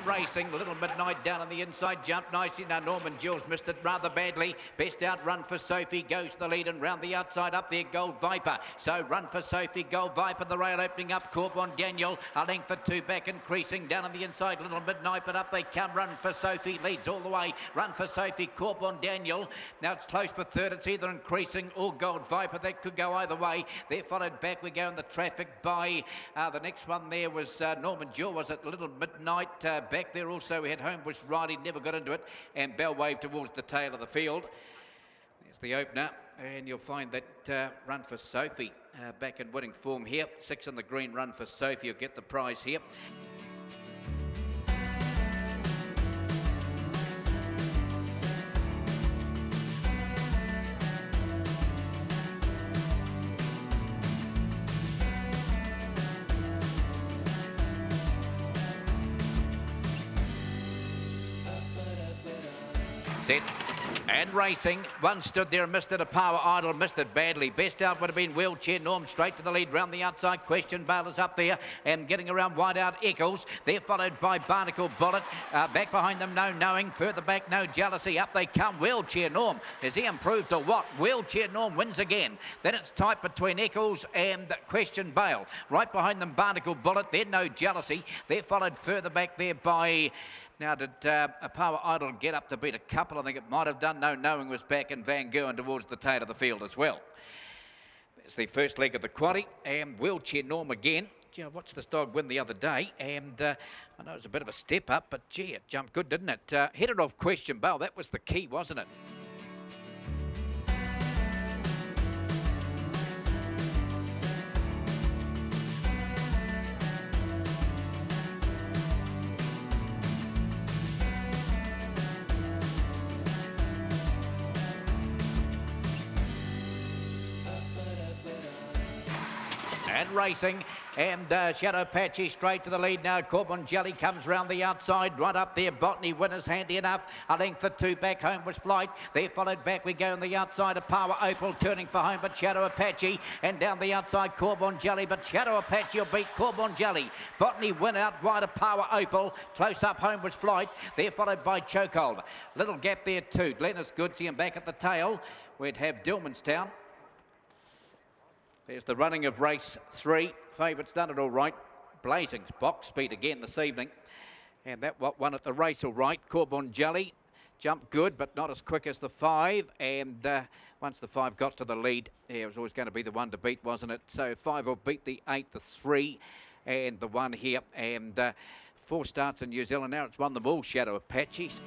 and racing. Little Midnight down on the inside, jumped nicely. Now Norman Jules missed it rather badly. Best out run for Sophie, goes the lead, and round the outside up there Gold Viper. So run for Sophie, Gold Viper, the rail opening up, Corbon Daniel, a length for two back, increasing down on the inside. Little Midnight, but up they come. Run for Sophie leads all the way. Run for Sophie, Corbon Daniel. Now it's close for third. It's either increasing or Gold Viper. That could go either way. They're followed back. We go in the traffic by the next one there was Norman Jewel, was it? Little Midnight back there also. We had Homebush Riley, never got into it, and Bell Wave towards the tail of the field. There's the opener, and you'll find that Run for Sophie back in winning form here. 6 in the green, Run for Sophie. You'll get the prize here. Set and racing. One stood there and missed it. A Power Idol missed it badly. Best out would have been Wheelchair Norm, straight to the lead. Round the outside, Question Bale is up there and getting around wide out Eccles. They're followed by Barnacle Bullet. Back behind them, No Knowing. Further back, No Jealousy. Up they come. Wheelchair Norm. Has he improved or what? Wheelchair Norm wins again. Then it's tight between Eccles and Question Bale. Right behind them, Barnacle Bullet. Then No Jealousy. They're followed further back there by... Now, did a Power Idol get up to beat a couple? I think it might have done. No Knowing was back, and Van Goghen towards the tail of the field as well. It's the first leg of the quaddy, and Wheelchair Norm again. Gee, I watched this dog win the other day, and I know it was a bit of a step up, but gee, it jumped good, didn't it? Headed off Question Bale. That was the key, wasn't it? And racing, and Shadow Patchy straight to the lead now. Corbon Jelly comes round the outside, right up there. Botany winners handy enough. A length for two back. Homebush Flight. They're followed back. We go on the outside. A Power Opal turning for home, but Shadow Apache, and down the outside Corbon Jelly, but Shadow Apache will beat Corbon Jelly. Botany win out wide. A Power Opal close up. Homebush Flight. They're followed by Chokehold. Little gap there too. Glennis Goodsey, and back at the tail we'd have Dillmanstown. There's the running of race 3. Favourites done it all right. Blazing's box speed again this evening. And that won at the race all right. Corbon Jelly jumped good, but not as quick as the 5. And once the 5 got to the lead, it was always going to be the one to beat, wasn't it? So 5 will beat the 8, the 3, and the 1 here. And 4 starts in New Zealand now. It's won them all, Shadow Apaches.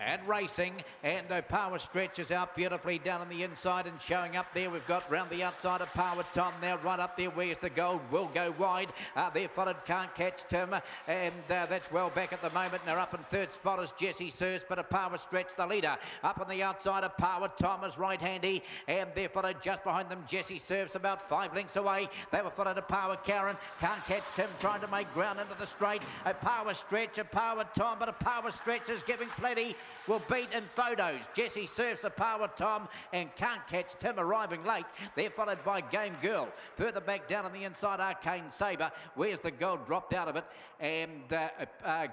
And racing, and Power stretches out beautifully down on the inside and showing up there. We've got round the outside of Power Tom now, right up there. Where's the gold? Will go wide. They're followed, Can't Catch Tim, and that's well back at the moment. They're up in third spot as Jesse Sears, but a Power stretch the leader. Up on the outside of Power Tom is right handy, and they're followed just behind them. Jesse Serves about 5 lengths away. They were followed a Power Karen. Can't Catch Tim trying to make ground into the straight. A Power stretch, a Power Tom, but a Power stretch is giving plenty. Will beat in photos. Jesse Serves the Power Tom, and Can't Catch Tim arriving late. They're followed by Game Girl. Further back down on the inside, Arcane Sabre. Where's the gold? Dropped out of it. And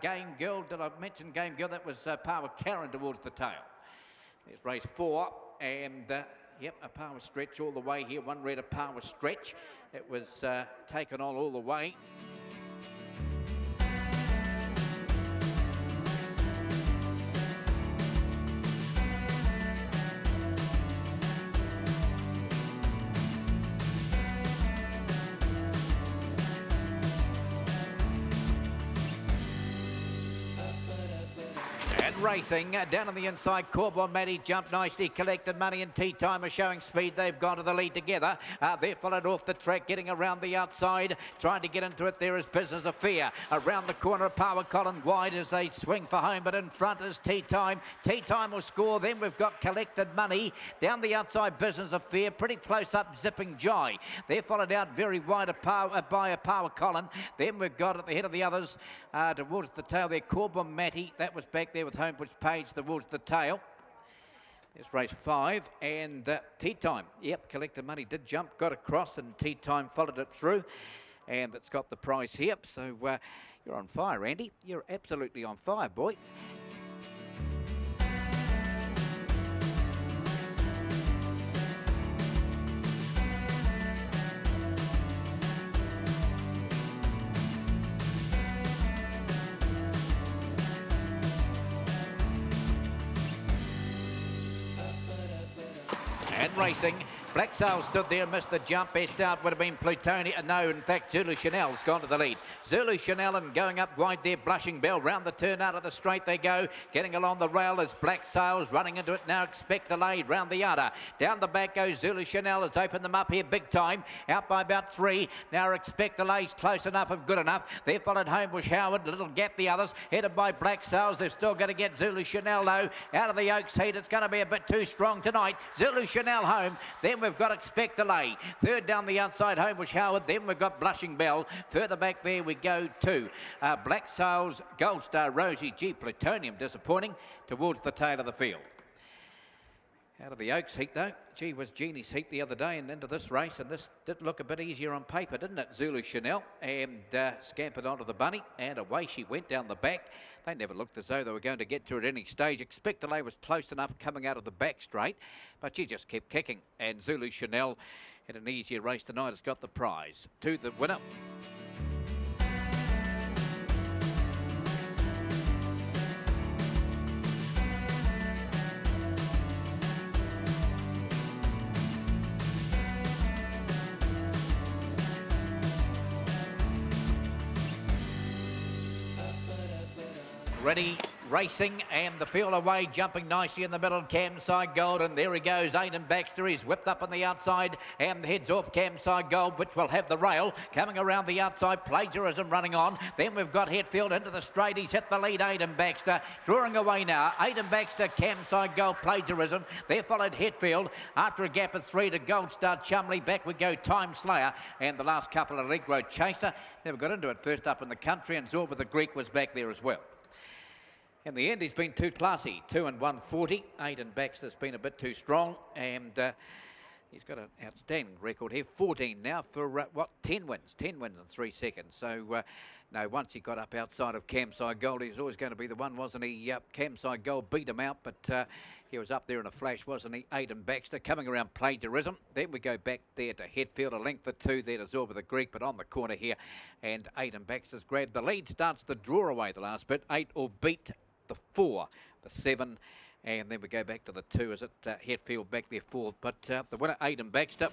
Game Girl, did I mention Game Girl? That was Power Karen towards the tail. There's race 4, and yep, a Power stretch all the way here. One red, a Power stretch. It was taken on all the way. racing down on the inside. Corbon Matty jumped nicely, collected money, and Tea Time are showing speed. They've gone to the lead together. They're followed off the track, getting around the outside, trying to get into it. There is Business of Fear around the corner of Power Colin wide as they swing for home, but in front is Tea Time. Tea Time will score. Then we've got Collected Money down the outside. Business of Fear pretty close up. Zipping Joy. They're followed out very wide by a Power Colin. Then we've got at the head of the others towards the tail there, Corbon Matty. That was back there with Homebush Page towards the tail. There's race 5 and Tea Time. Yep, Collected Money did jump, got across, and Tea Time followed it through. And it's got the prize here. So you're on fire, Andy. You're absolutely on fire, boy. And racing. Black Sail stood there, missed the jump. Best out would have been Plutonia. No, in fact, Zulu Chanel's gone to the lead. Zulu Chanel and going up wide there, Blushing Bell. Round the turn out of the straight they go. Getting along the rail is Black Sails. Running into it now, Expect Delayed. Round the udder. Down the back goes Zulu Chanel. Has opened them up here big time. Out by about 3. Now Expect Delayed's close enough and good enough. They're followed Homebush Howard. Little gap the others. Headed by Black Sails. They're still going to get Zulu Chanel though. Out of the Oaks heat. It's going to be a bit too strong tonight. Zulu Chanel home. Then we've got Expect Delay. Third down the outside, Homebush Howard. Then we've got Blushing Bell. Further back there we go to Black Sails, Gold Star, Rosie G. Plutonium disappointing towards the tail of the field. Out of the Oaks heat though. Gee, was Jeannie's heat the other day and into this race, and this did look a bit easier on paper, didn't it? Zulu Chanel, and scampered onto the bunny, and away she went down the back. They never looked as though they were going to get to it at any stage. Expect Delay was close enough coming out of the back straight, but she just kept kicking, and Zulu Chanel had an easier race tonight, has got the prize. To the winner. Ready, racing, and the field away, jumping nicely in the middle, Camside Gold, and there he goes, Aidan Baxter. He's whipped up on the outside and heads off Camside Gold, which will have the rail. Coming around the outside, Plagiarism running on. Then we've got Hetfield into the straight. He's hit the lead, Aidan Baxter. Drawing away now, Aidan Baxter, Camside Gold, Plagiarism. There followed Hetfield after a gap of 3 to Gold Star Chumley. Back we go, Time Slayer, and the last couple of Leg Road Chaser. Never got into it first up in the country, and Zorba the Greek was back there as well. In the end, he's been too classy, 2 and 140. Aidan Baxter's been a bit too strong, and he's got an outstanding record here. 14 now for, 10 wins? 10 wins in 3 seconds. So, no, once he got up outside of Camside Gold, he was always going to be the one, wasn't he? Camside Gold beat him out, but he was up there in a flash, wasn't he? Aidan Baxter coming around Plagiarism. Then we go back there to Hetfield, a length or 2 there to Zorba the Greek, but on the corner here, and Aidan Baxter's grabbed the lead. Starts the draw away the last bit. 8 will beat the 4, the 7, and then we go back to the 2 as it Hetfield back there 4th, but the winner Aidan Baxter.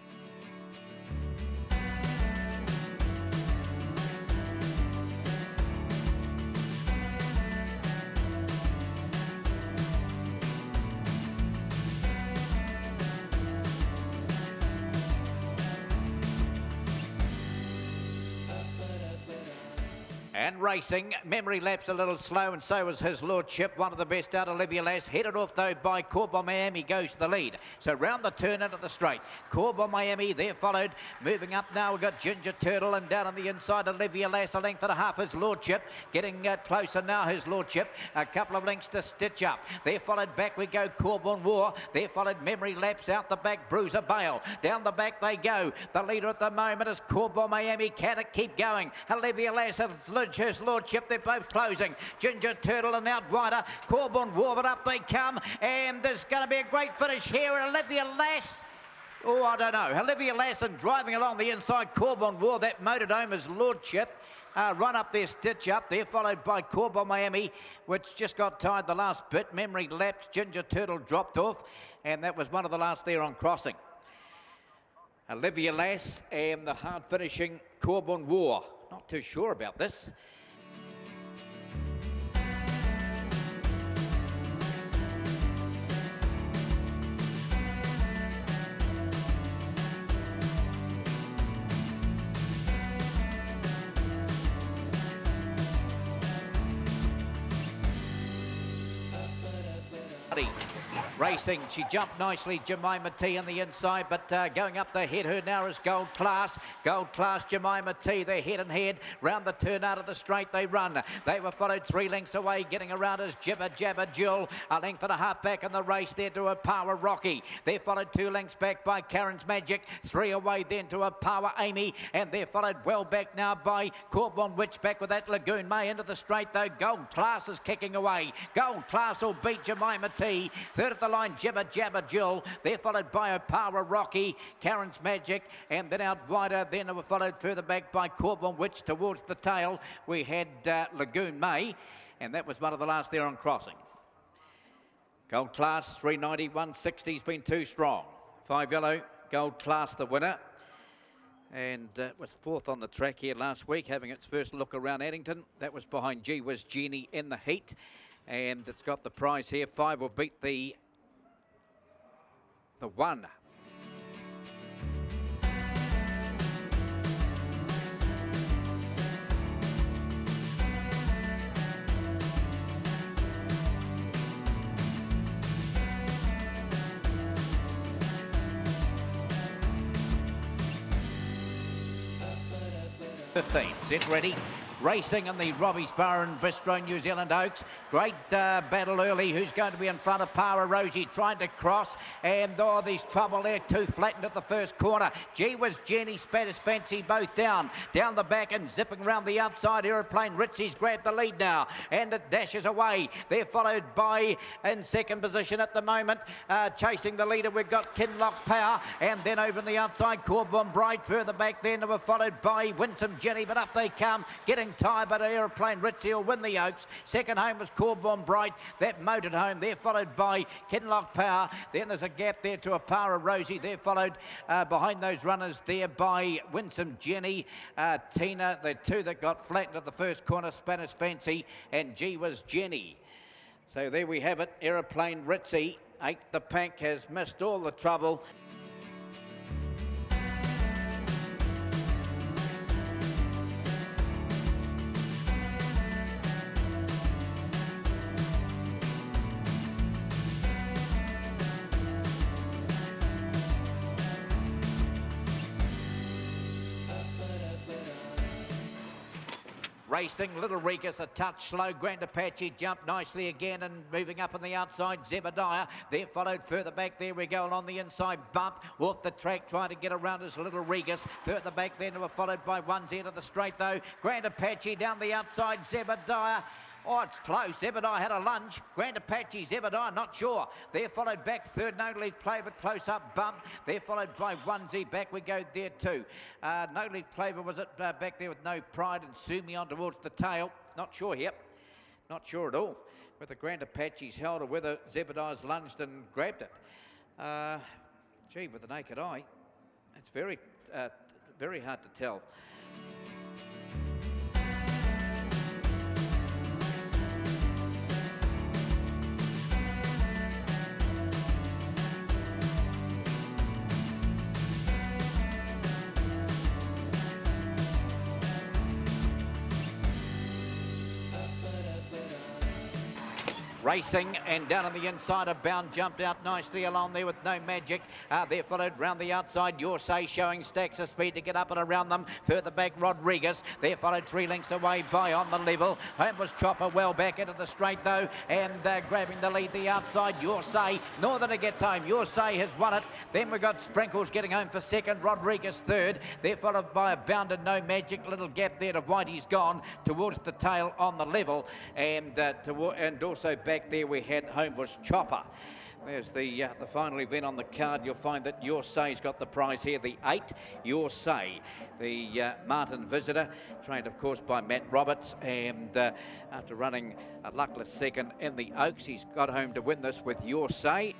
And racing, Memory Lapse a little slow, and so was his lordship. One of the best out, Olivia Lass. Headed off though by Corbon Miami, goes to the lead. So round the turn into the straight. Corbon Miami there followed. Moving up now, we've got Ginger Turtle, and down on the inside, Olivia Lass, a length and a half, his lordship. Getting closer now, his lordship. A couple of lengths to stitch up. There followed back we go, Corbon War. There followed Memory Lapse out the back, Bruiser Bale. Down the back they go. The leader at the moment is Corbon Miami. Can it keep going? Olivia Lass, his lordship, they're both closing. Ginger Turtle and out wider. Corbon War, but up they come, and there's going to be a great finish here. Olivia Lass, oh, I don't know. Olivia Lassen driving along the inside. Corbon War, that motored home his lordship. Run up there, stitch up there, followed by Corbon Miami, which just got tied the last bit. Memory Lapse, Ginger Turtle dropped off, and that was one of the last there on crossing. Olivia Lass and the hard finishing Corbon War. Not too sure about this. Racing, she jumped nicely, Jemima T on the inside, but going up the head, her now is Gold Class. Gold Class, Jemima T, they're head and head. Round the turn out of the straight they run. They were followed 3 lengths away, getting around as Jibber Jabber Jill. A length and a half back in the race there to a Power Rocky. They're followed 2 lengths back by Karen's Magic. 3 away then to a Power Amy, and they're followed well back now by Corbon Witch back with that Lagoon May into the straight though. Gold Class is kicking away. Gold Class will beat Jemima T. Third at the line, Jibber Jabber Jill. They're followed by a Power Rocky, Karen's Magic, and then out wider. Then they were followed further back by Corbon Witch towards the tail. We had Lagoon May, and that was one of the last there on crossing. Gold Class, 390, 160's been too strong. 5 yellow, Gold Class the winner. And was 4th on the track here last week, having its first look around Addington. That was behind Gee Whiz Genie in the heat. And it's got the prize here. 5 will beat the 1. Set ready. Racing in the Robbie's Bar and Bistro New Zealand Oaks. Great battle early. Who's going to be in front of Power Rosie trying to cross? And there's trouble there. 2 flattened at the first corner. Gee Whiz Jenny, Spatters Fancy both down. Down the back and zipping around the outside. Aeroplane Ritzy's grabbed the lead now. And it dashes away. They're followed by, in second position at the moment, chasing the leader. We've got Kinlock Power. And then over on the outside, Corbon Bright. Further back then, they were followed by Winsome Jenny. But up they come. Getting tired, but Aeroplane Ritzy will win the Oaks. Second home was Corbon Bright. That motored home. They're followed by Kinlock Power. Then there's a gap there to a Power Rosie. They're followed behind those runners there by Winsome Jenny, Tina, the 2 that got flattened at the first corner, Spanish Fancy, and Gee Whiz Jenny. So there we have it. Aeroplane Ritzy. 8 the Pank has missed all the trouble. Racing, Little Regus a touch slow. Grand Apache jumped nicely again and moving up on the outside. Zebediah, they're followed further back. There we go along the inside bump. Off the track trying to get around as Little Regus. Further back then were followed by one's end of the straight though. Grand Apache down the outside. Zebediah. Oh, it's close. Zebediah had a lunge. Grand Apache, Zebediah, not sure. They're followed back. Third, No Lead Claver, close up bump. They're followed by Onesie. Back we go there too. No Lead Claver was it back there with No Pride and Sumi on towards the tail. Not sure here. Not sure at all. Whether Grand Apache's held or whether Zebediah's lunged and grabbed it. Gee, with the naked eye, it's very hard to tell. Racing, and down on the inside of Bound jumped out nicely along there with No Magic. They're followed round the outside. Your Say showing stacks of speed to get up and around them. Further back, Rodriguez. They're followed 3 lengths away by On the Level. Home was Chopper well back into the straight though, and grabbing the lead the outside. Your Say, Northerner gets home. Your Say has won it. Then we've got Sprinkles getting home for second. Rodriguez third. They're followed by a Bound and No Magic. Little gap there to Whitey's Gone towards the tail On the Level, and also back there we had Home was Chopper. There's the final event on the card. You'll find that Your Say's got the prize here, the 8, Your Say, the Martin Visitor, trained of course by Matt Roberts, and after running a luckless second in the Oaks, he's got home to win this with Your Say.